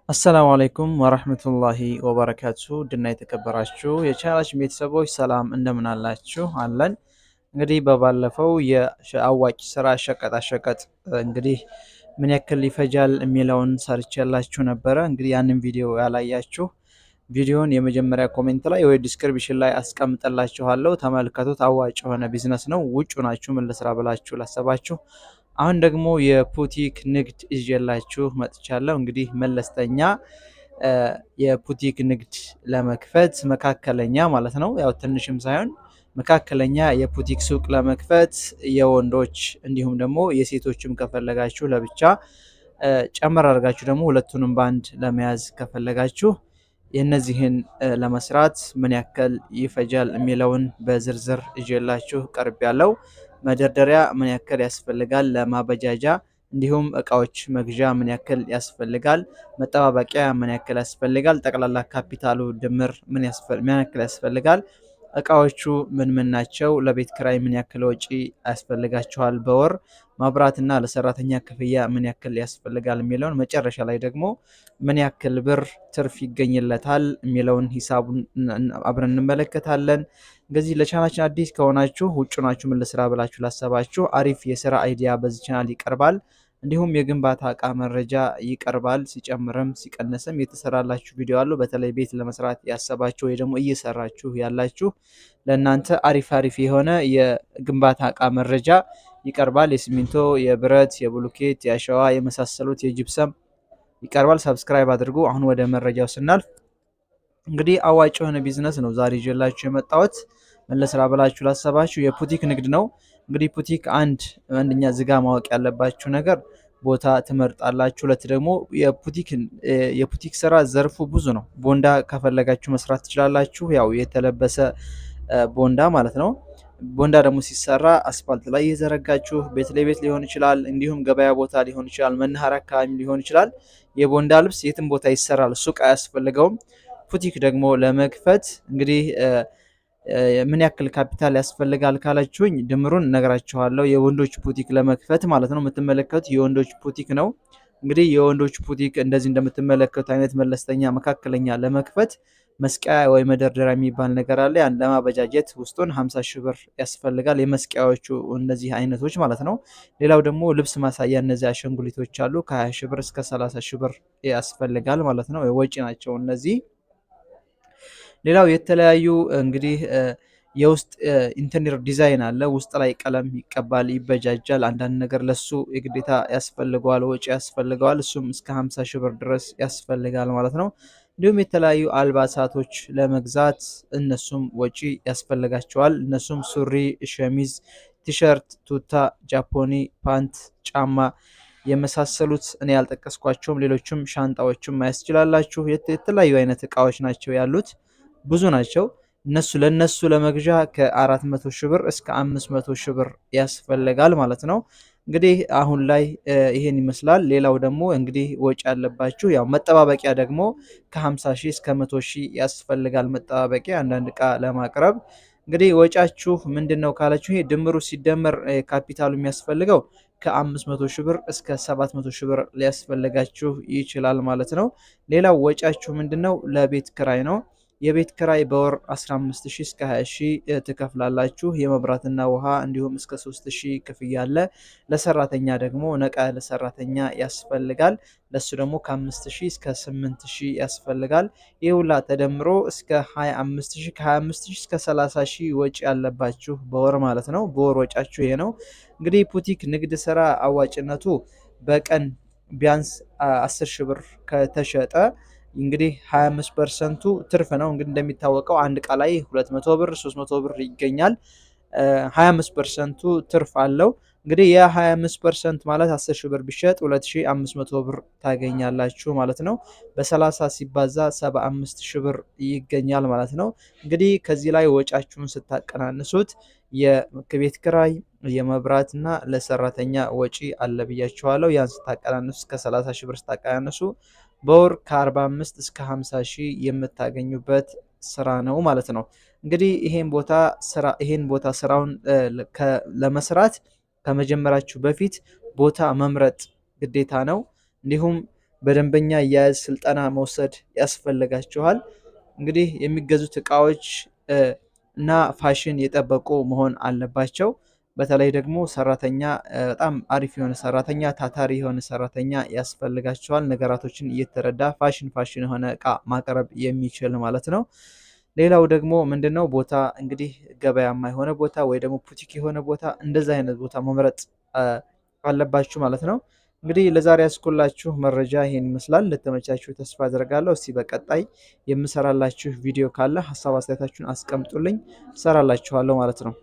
አሰላሙ አለይኩም ወራህመቱላሂ ወበረካቱ ድና የተከበራችሁ የቻናላችን ቤተሰቦች ሰላም እንደምን አላችሁ? አለን። እንግዲህ በባለፈው የአዋጭ ስራ ሸቀጣ ሸቀጥ እንግዲህ ምን ያክል ይፈጃል የሚለውን ሰርቼላችሁ ነበረ። እንግዲህ ያንን ቪዲዮ ያላያችሁ ቪዲዮን የመጀመሪያ ኮሜንት ላይ ወይ ዲስክሪፕሽን ላይ አስቀምጥላችኋለሁ። ተመልከቱት። አዋጭ የሆነ ቢዝነስ ነው። ውጭ ናችሁ ምን ልስራ ብላችሁ ላሰባችሁ አሁን ደግሞ የቡቲክ ንግድ ይዤላችሁ መጥቻለሁ። እንግዲህ መለስተኛ የቡቲክ ንግድ ለመክፈት መካከለኛ ማለት ነው፣ ያው ትንሽም ሳይሆን መካከለኛ የቡቲክ ሱቅ ለመክፈት የወንዶች እንዲሁም ደግሞ የሴቶችም ከፈለጋችሁ ለብቻ ጨመር አድርጋችሁ ደግሞ ሁለቱንም ባንድ ለመያዝ ከፈለጋችሁ የነዚህን ለመስራት ምን ያክል ይፈጃል የሚለውን በዝርዝር ይዤላችሁ ቀርብ ያለው መደርደሪያ ምን ያክል ያስፈልጋል፣ ለማበጃጃ እንዲሁም እቃዎች መግዣ ምን ያክል ያስፈልጋል፣ መጠባበቂያ ምን ያክል ያስፈልጋል፣ ጠቅላላ ካፒታሉ ድምር ምን ያክል ያስፈልጋል፣ እቃዎቹ ምን ምን ናቸው፣ ለቤት ክራይ ምን ያክል ወጪ ያስፈልጋቸዋል፣ በወር ማብራትና ለሰራተኛ ክፍያ ምን ያክል ያስፈልጋል የሚለውን መጨረሻ ላይ ደግሞ ምን ያክል ብር ትርፍ ይገኝለታል የሚለውን ሂሳቡን አብረን እንመለከታለን። እንግዲህ ለቻናላችን አዲስ ከሆናችሁ ውጭ ናችሁ ምን ልስራ ብላችሁ ላሰባችሁ አሪፍ የስራ አይዲያ በዚህ ቻናል ይቀርባል። እንዲሁም የግንባታ እቃ መረጃ ይቀርባል። ሲጨምርም ሲቀንስም የተሰራላችሁ ቪዲዮ አሉ። በተለይ ቤት ለመስራት ያሰባችሁ ወይ ደግሞ እየሰራችሁ ያላችሁ ለእናንተ አሪፍ የሆነ የግንባታ እቃ መረጃ ይቀርባል። የሲሚንቶ፣ የብረት፣ የብሎኬት፣ የአሸዋ የመሳሰሉት የጅብሰም ይቀርባል። ሰብስክራይብ አድርጉ። አሁን ወደ መረጃው ስናልፍ እንግዲህ አዋጭ የሆነ ቢዝነስ ነው ዛሬ ይዤላችሁ የመጣሁት። መለስራ ብላችሁ ላሰባችሁ የቡቲክ ንግድ ነው። እንግዲህ ቡቲክ አንደኛ ዝጋ ማወቅ ያለባችሁ ነገር ቦታ ትመርጣላችሁ። ሁለት ደግሞ የቡቲክ ስራ ዘርፉ ብዙ ነው። ቦንዳ ከፈለጋችሁ መስራት ትችላላችሁ። ያው የተለበሰ ቦንዳ ማለት ነው። ቦንዳ ደግሞ ሲሰራ አስፋልት ላይ እየዘረጋችሁ ቤት ለቤት ሊሆን ይችላል፣ እንዲሁም ገበያ ቦታ ሊሆን ይችላል፣ መናኸሪያ አካባቢ ሊሆን ይችላል። የቦንዳ ልብስ የትም ቦታ ይሰራል፣ ሱቅ አያስፈልገውም። ቡቲክ ደግሞ ለመክፈት እንግዲህ ምን ያክል ካፒታል ያስፈልጋል ካላችሁኝ ድምሩን እነግራችኋለሁ። የወንዶች ቡቲክ ለመክፈት ማለት ነው። የምትመለከቱት የወንዶች ቡቲክ ነው። እንግዲህ የወንዶች ቡቲክ እንደዚህ እንደምትመለከቱት አይነት መለስተኛ መካከለኛ ለመክፈት መስቀያ ወይ መደርደሪያ የሚባል ነገር አለ። ያን ለማበጃጀት ውስጡን 50 ሺህ ብር ያስፈልጋል። የመስቀያዎቹ እነዚህ አይነቶች ማለት ነው። ሌላው ደግሞ ልብስ ማሳያ እነዚህ አሻንጉሊቶች አሉ። ከ20 ሺህ ብር እስከ 30 ሺህ ብር ያስፈልጋል ማለት ነው። ወጪ ናቸው እነዚህ። ሌላው የተለያዩ እንግዲህ የውስጥ ኢንተርኔት ዲዛይን አለ። ውስጥ ላይ ቀለም ይቀባል፣ ይበጃጃል። አንዳንድ ነገር ለሱ የግዴታ ያስፈልገዋል፣ ወጪ ያስፈልገዋል። እሱም እስከ 50 ሺህ ብር ድረስ ያስፈልጋል ማለት ነው። እንዲሁም የተለያዩ አልባሳቶች ለመግዛት እነሱም ወጪ ያስፈልጋቸዋል። እነሱም ሱሪ፣ ሸሚዝ፣ ቲሸርት፣ ቱታ፣ ጃፖኒ፣ ፓንት፣ ጫማ የመሳሰሉት እኔ ያልጠቀስኳቸውም ሌሎችም ሻንጣዎችም ማየት ትችላላችሁ። የተለያዩ አይነት እቃዎች ናቸው ያሉት፣ ብዙ ናቸው። ለነሱ ለመግዣ ከ400 ሺህ ብር እስከ 500 ሺህ ብር ያስፈልጋል ማለት ነው። እንግዲህ አሁን ላይ ይሄን ይመስላል። ሌላው ደግሞ እንግዲህ ወጪ ያለባችሁ ያው መጠባበቂያ ደግሞ ከ50 ሺህ እስከ 100 ሺህ ያስፈልጋል። መጠባበቂያ አንዳንድ እቃ ለማቅረብ እንግዲህ ወጫችሁ ምንድነው ካላችሁ ይሄ ድምሩ ሲደመር ካፒታሉ የሚያስፈልገው ከ500 ሺህ ብር እስከ 700 ሺህ ብር ሊያስፈልጋችሁ ይችላል ማለት ነው። ሌላው ወጫችሁ ምንድነው? ለቤት ክራይ ነው። የቤት ክራይ በወር 15000 እስከ 20000 ትከፍላላችሁ። የመብራትና ውሃ እንዲሁም እስከ 3000 ክፍያ አለ። ለሰራተኛ ደግሞ ነቃ ያለ ሰራተኛ ያስፈልጋል። ለሱ ደግሞ ከ5000 እስከ 8000 ያስፈልጋል። ይህ ሁላ ተደምሮ እስከ 25000 ከ25000 እስከ 30000 ወጪ ያለባችሁ በወር ማለት ነው። በወር ወጫችሁ ይሄ ነው። እንግዲህ ቡቲክ ንግድ ስራ አዋጭነቱ በቀን ቢያንስ 10 ሺህ ብር ከተሸጠ እንግዲህ 25% ትርፍ ነው። እንግዲህ እንደሚታወቀው አንድ እቃ ላይ 200 ብር 300 ብር ይገኛል። 25% ትርፍ አለው። እንግዲህ የ25% ማለት 10 ሺህ ብር ቢሸጥ 2500 ብር ታገኛላችሁ ማለት ነው። በ30 ሲባዛ 75 ሺህ ብር ይገኛል ማለት ነው። እንግዲህ ከዚህ ላይ ወጫችሁን ስታቀናንሱት የቤት ክራይ፣ የመብራትና ለሰራተኛ ወጪ አለ ብያችኋለሁ። ያን ስታቀናንሱ እስከ 30 ሺህ ብር ስታቀናንሱ በወር ከ45 እስከ 50 ሺህ የምታገኙበት ስራ ነው ማለት ነው። እንግዲህ ይሄን ቦታ ስራውን ለመስራት ከመጀመራችሁ በፊት ቦታ መምረጥ ግዴታ ነው። እንዲሁም በደንበኛ አያያዝ ስልጠና መውሰድ ያስፈልጋችኋል። እንግዲህ የሚገዙት እቃዎች እና ፋሽን የጠበቁ መሆን አለባቸው። በተለይ ደግሞ ሰራተኛ በጣም አሪፍ የሆነ ሰራተኛ፣ ታታሪ የሆነ ሰራተኛ ያስፈልጋቸዋል። ነገራቶችን እየተረዳ ፋሽን የሆነ እቃ ማቅረብ የሚችል ማለት ነው። ሌላው ደግሞ ምንድነው ቦታ እንግዲህ ገበያማ የሆነ ቦታ ወይ ደግሞ ቡቲክ የሆነ ቦታ እንደዛ አይነት ቦታ መምረጥ አለባችሁ ማለት ነው። እንግዲህ ለዛሬ ያስኩላችሁ መረጃ ይሄን ይመስላል። ለተመቻችሁ ተስፋ አደርጋለሁ። እስቲ በቀጣይ የምሰራላችሁ ቪዲዮ ካለ ሀሳብ አስተያየታችሁን አስቀምጡልኝ፣ እሰራላችኋለሁ ማለት ነው።